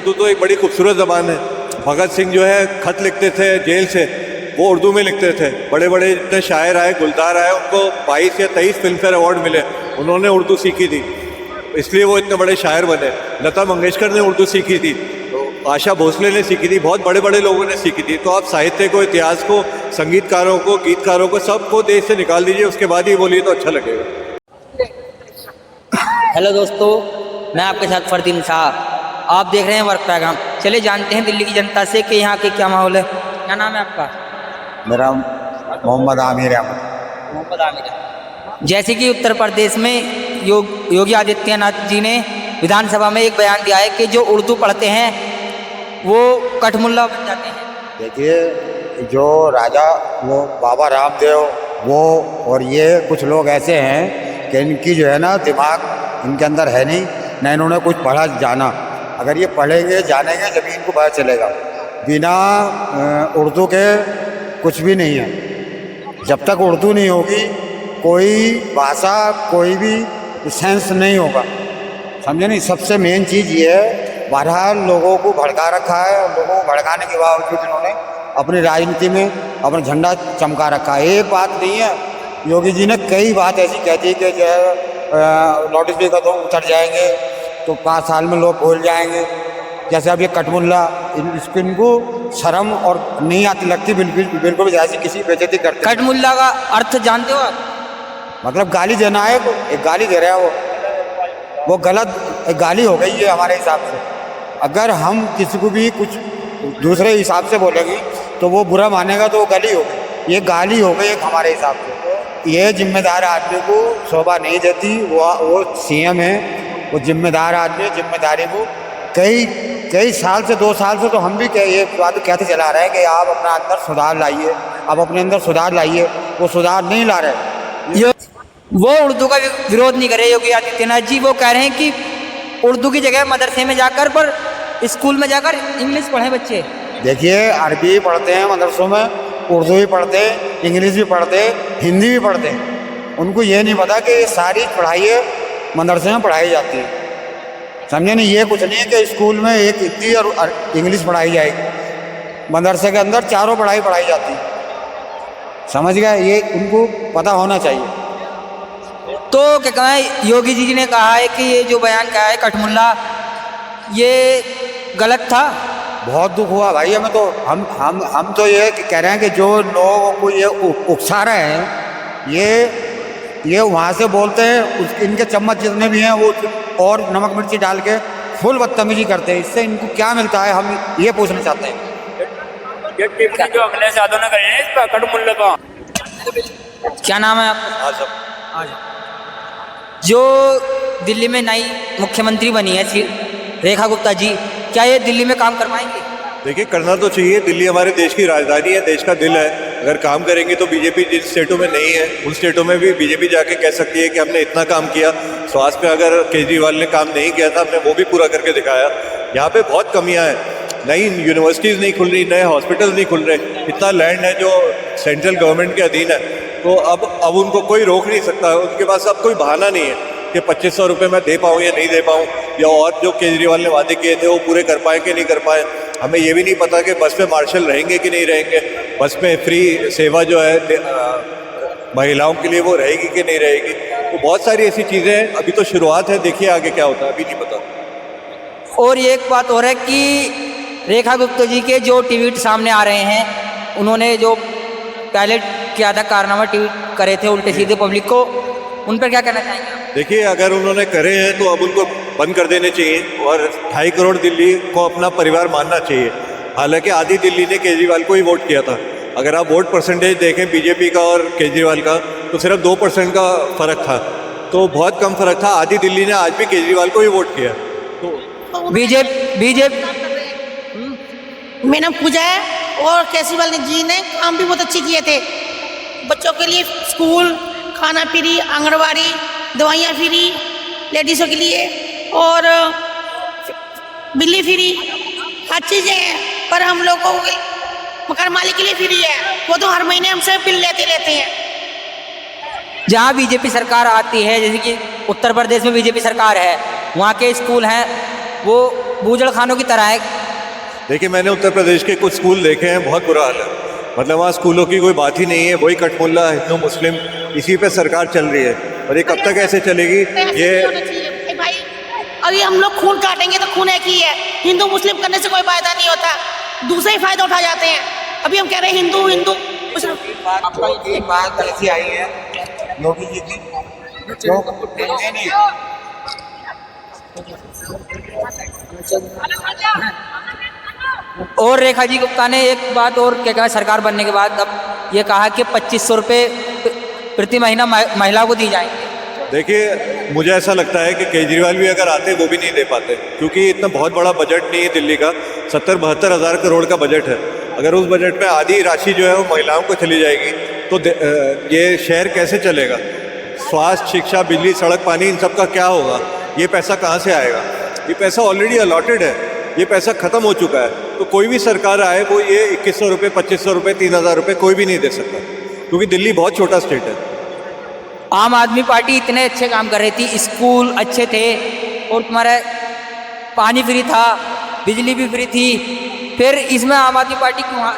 उर्दू तो एक बड़ी खूबसूरत ज़बान है। भगत सिंह जो है खत लिखते थे जेल से, वो उर्दू में लिखते थे। बड़े बड़े जितने शायर आए, गुलजार आए, उनको 22 या 23 फिल्म फेयर अवार्ड मिले, उन्होंने उर्दू सीखी थी, इसलिए वो इतने बड़े शायर बने। लता मंगेशकर ने उर्दू सीखी थी, तो आशा भोसले ने सीखी थी, बहुत बड़े बड़े लोगों ने सीखी थी। तो आप साहित्य को, इतिहास को, संगीतकारों को, गीतकारों को, सबको देश से निकाल दीजिए, उसके बाद ही बोलिए तो अच्छा लगेगा। हेलो दोस्तों, मैं आपके साथ फरदीन साहब, आप देख रहे हैं वर्क पैगाम। चलिए जानते हैं दिल्ली की जनता से कि यहाँ के क्या माहौल है। क्या नाम है आपका? मेरा मोहम्मद आमिर अहमद। मोहम्मद आमिर। जैसे कि उत्तर प्रदेश में योगी आदित्यनाथ जी ने विधानसभा में एक बयान दिया है कि जो उर्दू पढ़ते हैं वो कठमुल्ला बन जाते हैं। देखिए, जो राजा वो बाबा रामदेव वो और ये कुछ लोग ऐसे हैं कि इनकी जो है ना दिमाग इनके अंदर है नहीं, ना इन्होंने कुछ पढ़ा जाना। अगर ये पढ़ेंगे जानेंगे जब इनको पता चलेगा। बिना उर्दू के कुछ भी नहीं है। जब तक उर्दू नहीं होगी कोई भाषा, कोई भी सेंस नहीं होगा, समझे नहीं। सबसे मेन चीज़ ये है, बहरहाल लोगों को भड़का रखा है और लोगों को भड़काने के बावजूद इन्होंने अपनी राजनीति में अपना झंडा चमका रखा है। एक बात नहीं है, योगी जी ने कई बात ऐसी कह दी कि जो है नोटिस भी कर दो उतर जाएंगे तो 5 साल में लोग भूल जाएंगे। जैसे अब ये कठमुल्ला, इनको शर्म और नहीं आती लगती बिल्कुल भी, जैसे किसी बेइज्जती करते। कठमुल्ला का अर्थ जानते हो आप? मतलब गाली देना है, एक गाली दे रहा है वो गलत एक गाली हो गई है हमारे हिसाब से। अगर हम किसी को भी कुछ दूसरे हिसाब से बोलेंगे तो वो बुरा मानेगा तो वो गाली हो गई, ये गाली हो गई एक हमारे हिसाब से। ये जिम्मेदार आदमी को शोभा नहीं देती। वो सीएम है, वो जिम्मेदार आदमी, जिम्मेदारी को कई साल से 2 साल से तो हम भी ये बात कहते चला रहे हैं कि आप अपना अंदर सुधार लाइए, आप अपने अंदर सुधार लाइए। वो सुधार नहीं ला रहे। वो उर्दू का विरोध नहीं करे योगी आदित्यनाथ जी, वो कह रहे हैं कि उर्दू की जगह मदरसे में जाकर, पर स्कूल में जाकर इंग्लिश पढ़ें बच्चे। देखिए, अरबी पढ़ते हैं मदरसों में, उर्दू भी पढ़ते हैं, इंग्लिश भी पढ़ते हैं, हिंदी भी पढ़ते हैं। उनको ये नहीं पता कि ये सारी पढ़ाई मदरसे में पढ़ाई जाती है, समझे नहीं। ये कुछ नहीं है कि स्कूल में एक हिंदी और इंग्लिश पढ़ाई जाएगी, मदरसे के अंदर चारों पढ़ाई जाती है, समझ गए। ये उनको पता होना चाहिए। तो क्या कहें, योगी जी ने कहा है कि ये जो बयान कहा है कठमुल्ला, ये गलत था। बहुत दुख हुआ भाई हमें तो। हम तो ये कह रहे हैं कि जो लोगों को ये उकसा रहे हैं, ये वहाँ से बोलते हैं, इनके चम्मच जितने भी हैं वो और नमक मिर्ची डाल के फुल बदतमीजी करते हैं। इससे इनको क्या मिलता है, हम ये पूछना चाहते हैं। जो अखिलेश यादव ने करे इस पर कठमुल्ला का क्या नाम है आपका? आजम। जो दिल्ली में नई मुख्यमंत्री बनी है रेखा गुप्ता जी, क्या ये दिल्ली में काम कर पाएंगे? देखिए, करना तो चाहिए। दिल्ली हमारे देश की राजधानी है, देश का दिल है। अगर काम करेंगे तो बीजेपी जिन स्टेटों में नहीं है उन स्टेटों में भी बीजेपी जाके कह सकती है कि हमने इतना काम किया। स्वास्थ्य पे अगर केजरीवाल ने काम नहीं किया था, हमने वो भी पूरा करके दिखाया। यहाँ पे बहुत कमियाँ हैं, नई यूनिवर्सिटीज़ नहीं खुल रही, नए हॉस्पिटल नहीं खुल रहे। इतना लैंड है जो सेंट्रल गवर्नमेंट के अधीन है, तो अब उनको कोई रोक नहीं सकता। उनके पास अब कोई बहाना नहीं है कि 2500 रुपये मैं दे पाऊँ या नहीं दे पाऊँ, या और जो केजरीवाल ने वादे किए थे वो पूरे कर पाए कि नहीं कर पाए। हमें ये भी नहीं पता कि बस में मार्शल रहेंगे कि नहीं रहेंगे, बस में फ्री सेवा जो है महिलाओं के लिए वो रहेगी कि नहीं रहेगी। तो बहुत सारी ऐसी चीज़ें हैं, अभी तो शुरुआत है, देखिए आगे क्या होता है, अभी नहीं पता। और ये एक बात और है कि रेखा गुप्ता जी के जो ट्वीट सामने आ रहे हैं, उन्होंने जो पहले किया था कारनामा ट्वीट करे थे उल्टे सीधे पब्लिक को, उन पर क्या कहना चाहेंगे? देखिए, अगर उन्होंने करे हैं तो अब उनको बंद कर देने चाहिए और 2.5 करोड़ दिल्ली को अपना परिवार मानना चाहिए। हालांकि आधी दिल्ली ने केजरीवाल को ही वोट किया था। अगर आप वोट परसेंटेज देखें बीजेपी का और केजरीवाल का, तो सिर्फ 2% का फ़र्क था, तो बहुत कम फ़र्क था। आधी दिल्ली ने आज भी केजरीवाल को ही वोट किया। तो बीजेपी मैंने पूछा है, और केजरीवाल जी ने काम भी बहुत अच्छे किए थे। बच्चों के लिए स्कूल, खाना फ्री, आंगनबाड़ी, दवाइयाँ फ्री लेडीज़ों के लिए, और बिजली फ्री, हर चीज़ें हैं। पर हम लोगों को मकान मालिक के लिए फ्री है, वो तो हर महीने हमसे बिल लेते रहते हैं। जहाँ बीजेपी सरकार आती है, जैसे कि उत्तर प्रदेश में बीजेपी सरकार है, वहाँ के स्कूल हैं वो बूजड़ खानों की तरह है। देखिए, मैंने उत्तर प्रदेश के कुछ स्कूल देखे हैं, बहुत बुरा हाल है। मतलब वहाँ स्कूलों की कोई बात ही नहीं है, वही कठमुल्ला हिंदू मुस्लिम इसी पे सरकार चल रही है। और ये कब तक ऐसे चलेगी? ये भाई अभी हम लोग खून काटेंगे तो खून एक ही है, हिंदू मुस्लिम करने से कोई फायदा नहीं होता, दूसरे ही फायदा उठा जाते हैं। अभी हम कह रहे हैं हिंदू हिंदू मुस्लिम। एक बात ऐसी आई है योगी जी की जो नहीं और रेखा जी गुप्ता ने एक बात और क्या कहा, सरकार बनने के बाद अब ये कहा कि 2500 रुपये प्रति महीना महिला को दी जाएंगे। देखिए, मुझे ऐसा लगता है कि केजरीवाल भी अगर आते वो भी नहीं दे पाते, क्योंकि इतना बहुत बड़ा बजट नहीं है दिल्ली का। 70-72 हज़ार करोड़ का बजट है। अगर उस बजट में आधी राशि जो है वो महिलाओं को चली जाएगी तो ये शहर कैसे चलेगा? स्वास्थ्य, शिक्षा, बिजली, सड़क, पानी, इन सब का क्या होगा? ये पैसा कहाँ से आएगा? ये पैसा ऑलरेडी अलॉटेड है, ये पैसा ख़त्म हो चुका है। तो कोई भी सरकार आए वो ये 2100 रुपये, 2500 रुपये, 3000 रुपये कोई भी नहीं दे सकता, क्योंकि दिल्ली बहुत छोटा स्टेट है। आम आदमी पार्टी इतने अच्छे काम कर रही थी, स्कूल अच्छे थे और तुम्हारा पानी फ्री था, बिजली भी फ्री थी, फिर इसमें आम आदमी पार्टी क्यों?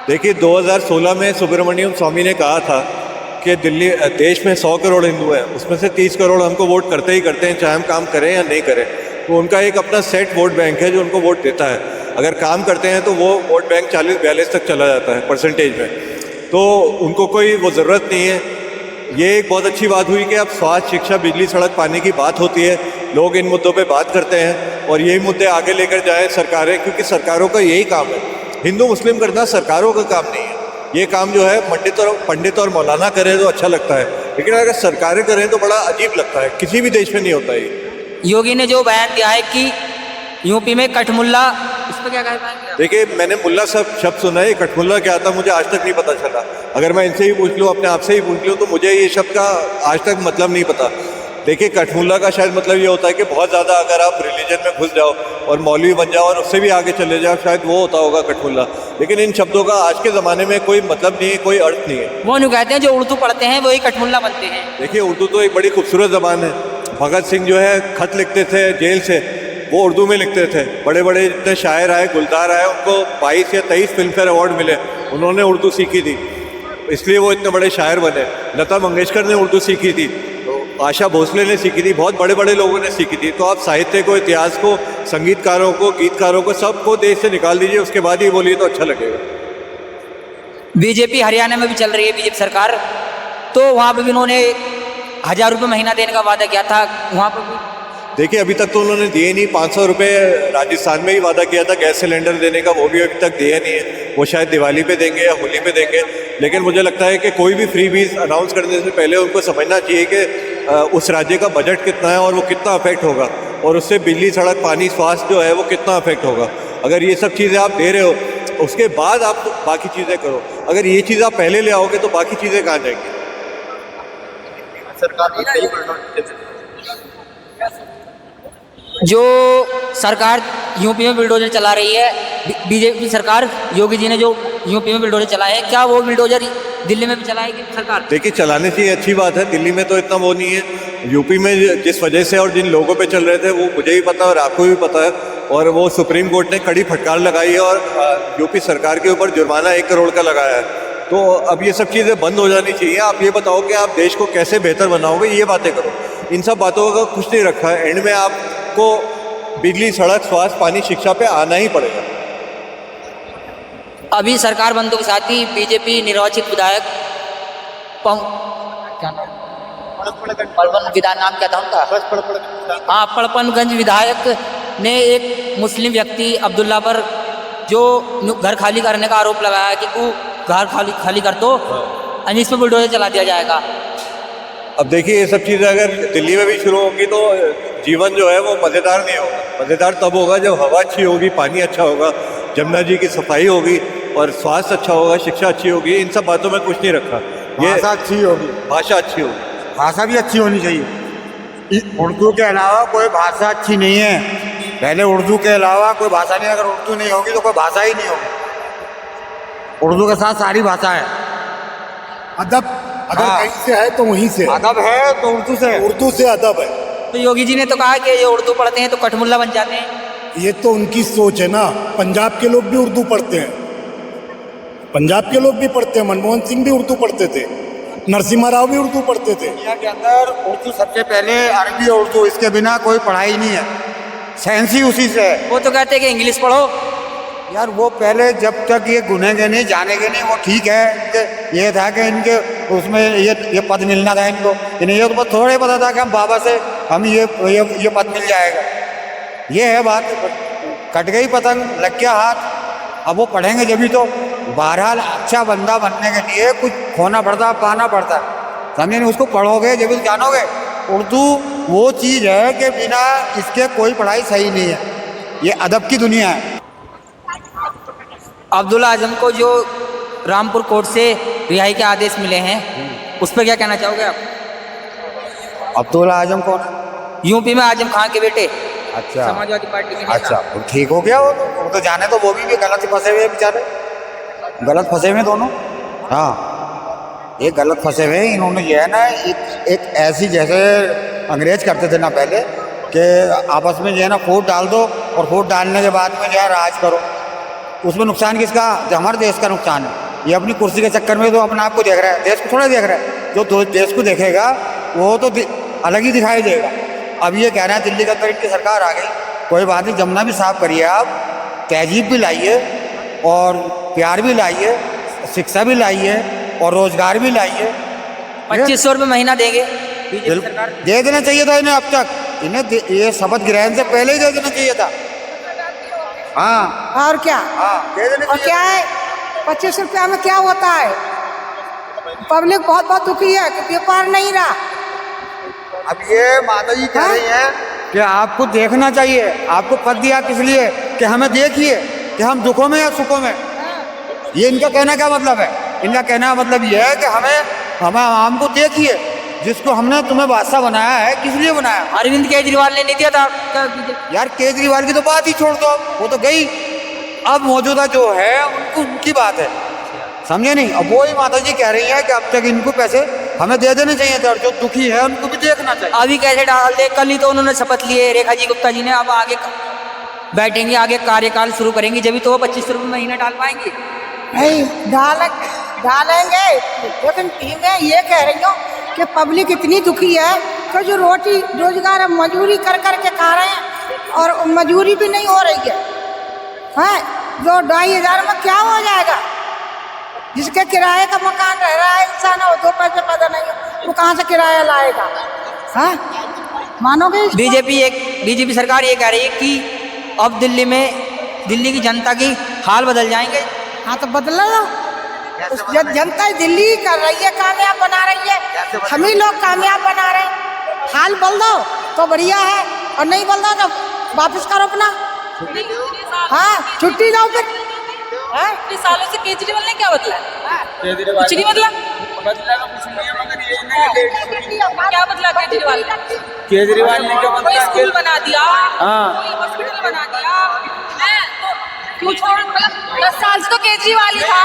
देखिए, 2016 में सुब्रमण्यम स्वामी ने कहा था कि देश में 100 करोड़ हिंदू हैं, उसमें से 30 करोड़ हमको वोट करते ही करते हैं, चाहे हम काम करें या नहीं करें। तो उनका एक अपना सेट वोट बैंक है जो उनको वोट देता है। अगर काम करते हैं तो वो वोट बैंक 40-42 तक चला जाता है परसेंटेज में, तो उनको कोई वो ज़रूरत नहीं है। ये एक बहुत अच्छी बात हुई कि अब स्वास्थ्य, शिक्षा, बिजली, सड़क, पानी की बात होती है, लोग इन मुद्दों पे बात करते हैं और यही मुद्दे आगे लेकर जाएं सरकारें, क्योंकि सरकारों का यही काम है। हिंदू मुस्लिम करना सरकारों का काम नहीं है। ये काम जो है पंडित और मौलाना करें तो अच्छा लगता है, लेकिन अगर सरकारें करें तो बड़ा अजीब लगता है। किसी भी देश में नहीं होता ये। योगी ने जो बयान दिया है कि यूपी में कठमुल्ला, इस पर क्या कहना है? देखिए, मैंने मुल्ला शब्द सुना है, कठमुल्ला क्या था मुझे आज तक नहीं पता चला। अगर मैं इनसे ही पूछ लूँ, अपने आप से ही पूछ लूँ, तो मुझे ये शब्द का आज तक मतलब नहीं पता। देखिए, कठमुल्ला का शायद मतलब ये होता है कि बहुत ज़्यादा अगर आप रिलीजन में घुस जाओ और मौलवी बन जाओ और उससे भी आगे चले जाओ, शायद वो होता होगा कठमुल्ला। लेकिन इन शब्दों का आज के ज़माने में कोई मतलब नहीं है, कोई अर्थ नहीं है। वो नहीं कहते हैं जो उर्दू पढ़ते हैं वही कठमुल्ला बनते हैं। देखिए, उर्दू तो एक बड़ी खूबसूरत ज़बान है। भगत सिंह जो है खत लिखते थे जेल से, वो उर्दू में लिखते थे। बड़े बड़े जितने शायर आए, गुलजार आए, उनको 22 या 23 फिल्मफेयर अवार्ड मिले, उन्होंने उर्दू सीखी थी, इसलिए वो इतने बड़े शायर बने। लता मंगेशकर ने उर्दू सीखी थी, तो आशा भोसले ने सीखी थी, बहुत बड़े बड़े लोगों ने सीखी थी। तो आप साहित्य को, इतिहास को, संगीतकारों को, गीतकारों को, सबको देश से निकाल दीजिए, उसके बाद ही बोलिए तो अच्छा लगेगा। बीजेपी हरियाणा में भी चल रही है, बीजेपी सरकार, तो वहाँ पर भी उन्होंने 1000 रुपये महीना देने का वादा किया था। वहाँ पर भी देखिए, अभी तक तो उन्होंने दिए नहीं। 500 रुपये राजस्थान में ही वादा किया था गैस सिलेंडर देने का, वो भी अभी तक दिया नहीं है। वो शायद दिवाली पे देंगे या होली पे देंगे। लेकिन मुझे लगता है कि कोई भी फ्री बीज अनाउंस करने से पहले उनको समझना चाहिए कि उस राज्य का बजट कितना है और वो कितना अफेक्ट होगा, और उससे बिजली, सड़क, पानी, स्वास्थ्य जो है वो कितना अफेक्ट होगा। अगर ये सब चीज़ें आप दे रहे हो, उसके बाद आप बाकी चीज़ें करो। अगर ये चीज़ आप पहले ले आओगे तो बाकी चीज़ें कहाँ जाएंगी? जो सरकार यूपी में बिल्डोजर चला रही है, बीजेपी सरकार, योगी जी ने जो यूपी में बिल्डोजर चलाए हैं, क्या वो बिल्डोजर दिल्ली में भी चलाएगी सरकार? देखिए, चलाने से अच्छी बात है। दिल्ली में तो इतना वो नहीं है। यूपी में जिस वजह से और जिन लोगों पे चल रहे थे वो मुझे भी पता है और आपको भी पता है, और वो सुप्रीम कोर्ट ने कड़ी फटकार लगाई है और यूपी सरकार के ऊपर जुर्माना 1 करोड़ का लगाया है। तो अब ये सब चीज़ें बंद हो जानी चाहिए। आप ये बताओ कि आप देश को कैसे बेहतर बनाओगे, ये बातें करो। इन सब बातों का कुछ नहीं रखा है। एंड में आपको बिजली, सड़क, स्वास्थ्य, पानी, शिक्षा पे आना ही पड़ेगा। अभी सरकार बंदों के साथ ही बीजेपी निर्वाचित विधायक क्या नाम, पड़पन विधायक नाम क्या था उनका? हाँ, पड़पनगंज विधायक ने एक मुस्लिम व्यक्ति अब्दुल्ला पर जो घर खाली करने का आरोप लगाया कि तू घर खाली कर दो, अनीस पे बुलडोजर चला दिया जाएगा। अब देखिए, ये सब चीज़ें अगर दिल्ली में भी शुरू होगी तो जीवन जो है वो मज़ेदार नहीं होगा। मज़ेदार तब होगा जब हवा अच्छी होगी, पानी अच्छा होगा, जमुना जी की सफाई होगी और स्वास्थ्य अच्छा होगा, शिक्षा अच्छी होगी। इन सब बातों में कुछ नहीं रखा। ये भाषा अच्छी होगी, भाषा अच्छी होगी, भाषा भी अच्छी होनी चाहिए। उर्दू के अलावा कोई भाषा अच्छी नहीं है। पहले उर्दू के अलावा कोई भाषा नहीं। अगर उर्दू नहीं होगी तो कोई भाषा ही नहीं होगी। उर्दू के साथ सारी भाषा है। अदब अगर कहीं से है तो वहीं से। अदब है तो उर्दू से, उर्दू से अदब है। तो योगी जी ने तो कहा कि ये उर्दू पढ़ते हैं तो कठमुल्ला बन जाते हैं। ये तो उनकी सोच है ना। पंजाब के लोग भी उर्दू पढ़ते हैं, पंजाब के लोग भी पढ़ते हैं। मनमोहन सिंह भी उर्दू पढ़ते थे, नरसिम्हा राव भी उर्दू पढ़ते थे। इंडिया के अंदर उर्दू सबसे पहले, अरबी और उर्दू, इसके बिना कोई पढ़ाई नहीं है। साइंस ही उसी से है। वो तो कहते हैं कि इंग्लिश पढ़ो। यार वो पहले जब तक ये गुनेंगे नहीं, जानेंगे नहीं, वो ठीक है। इनके ये था कि इनके उसमें ये पद मिलना था इनको। इन्हें ये तो बस थोड़ा ही पता था कि हम बाबा से हम ये पद मिल जाएगा। ये है बात। कट गई पतंग, लग गया हाथ। अब वो पढ़ेंगे जब भी तो। बहरहाल अच्छा बंदा बनने के लिए कुछ खोना पड़ता, पाना पड़ता है, समझे नहीं? उसको पढ़ोगे जब भी तो जानोगे। उर्दू वो चीज़ है कि बिना इसके कोई पढ़ाई सही नहीं है। ये अदब की दुनिया है। अब्दुल आजम को जो रामपुर कोर्ट से रिहाई के आदेश मिले हैं, उस पर क्या कहना चाहोगे आप? अब्दुल आजम कौन है? यूपी में आजम खान के बेटे, अच्छा, समाजवादी पार्टी के नेता। अच्छा, तो ठीक हो गया। वो तो जाने तो वो भी गलत फंसे हुए बेचारे, गलत फंसे हुए दोनों। हाँ, ये गलत फंसे हुए। इन्होंने जो है ना एक ऐसी, जैसे अंग्रेज करते थे ना पहले, कि आपस में जो है ना वोट डाल दो और वोट डालने के बाद में जो है राज करो। उसमें नुकसान किसका? जो हमारे देश का नुकसान है। ये अपनी कुर्सी के चक्कर में तो अपने आप को देख रहा है, देश को थोड़ा देख रहा है। जो देश को देखेगा वो तो अलग ही दिखाई देगा। अब ये कह रहे हैं दिल्ली के अंदर इनकी सरकार आ गई, कोई बात नहीं, जमुना भी साफ करिए आप, तहजीब भी लाइए और प्यार भी लाइए, शिक्षा भी लाइए और रोजगार भी लाइए। 2500 रुपये महीना देंगे बीजेपी सरकार। दे देना चाहिए था इन्हें, अब तक इन्हें ये शपथ ग्रहण से पहले ही दे देना चाहिए था। हाँ, और क्या? हाँ, दे देना और चाहिए। क्या है 25 रुपया में क्या होता है? पब्लिक बहुत बहुत दुखी है कि व्यापार नहीं रहा। अब ये माता जी कह रही हैं कि आपको देखना चाहिए। आपको पद दिया किस लिए? कि हमें देखिए कि हम दुखों में या सुखों में। ये इनका कहना क्या मतलब है? इनका कहना मतलब ये है कि हमें हमको देखिए, जिसको हमने तुम्हें बादशाह बनाया है, किस लिए बनाया? अरविंद केजरीवाल ने नहीं दिया था यार केजरीवाल की तो बात ही छोड़ दो, वो तो गई। अब मौजूदा जो है उनकी बात है, समझे नहीं? अब वो ही माता जी कह रही है कि अब तक इनको पैसे हमें दे देने चाहिए थे और जो दुखी है उनको भी देखना चाहिए। अभी कैसे डाल दे? कल ही तो उन्होंने शपथ लिए रेखा जी गुप्ता जी ने। अब आगे बैठेंगे, आगे कार्यकाल शुरू करेंगी, जब भी तो वो 2500 रुपये महीना डाल पाएंगे। नहीं डालेंगे, लेकिन मैं ये कह रही हूँ कि पब्लिक इतनी दुखी है कि जो रोटी रोजगार मजदूरी कर के खा रहे हैं और मजदूरी भी नहीं हो रही है। जो 2500 में क्या हो जाएगा? जिसके किराए का मकान रह रहा है इंसान, वो 2 पैसे पैदा नहीं हो, वो कहाँ से किराया लाएगा? मानोगे? बीजेपी सरकार ये कह रही है कि अब दिल्ली की जनता की हाल बदल जाएंगे। हाँ तो बदला लो। जनता दिल्ली ही कर रही है, कामयाब बना रही है। हम ही लोग कामयाब बना रहे हैं। हाल बदल दो तो बढ़िया है, और नहीं बदल दो तो वापस करो अपना। हाँ, छुट्टी दो फिर। इतने सालों से केजरीवाल ने क्या बदला? कुछ नहीं बदला। क्या बदला केजरीवाल? केजरीवाल ने क्या कोई बदला? स्कूल बना दिया, हाँ। कोई हॉस्पिटल बना दिया है, तो छोड़, मतलब 10 साल से तो केजरीवाल ही था।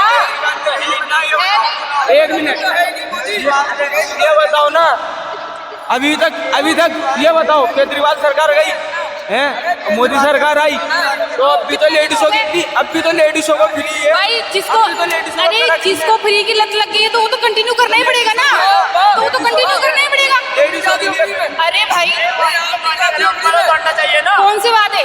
एक मिनट, ये बताओ ना, अभी तक ये बताओ, केजरीवाल सरकार गई है, मोदी सरकार आई, तो अब भी तो लेडीजों को फ्री है भाई। जिसको फ्री की लत लग गई है तो वो तो कंटिन्यू करना ही पड़ेगा ना, तो वो तो कंटिन्यू करना ही पड़ेगा। अरे भाई, बांटना चाहिए ना। कौन से वादे?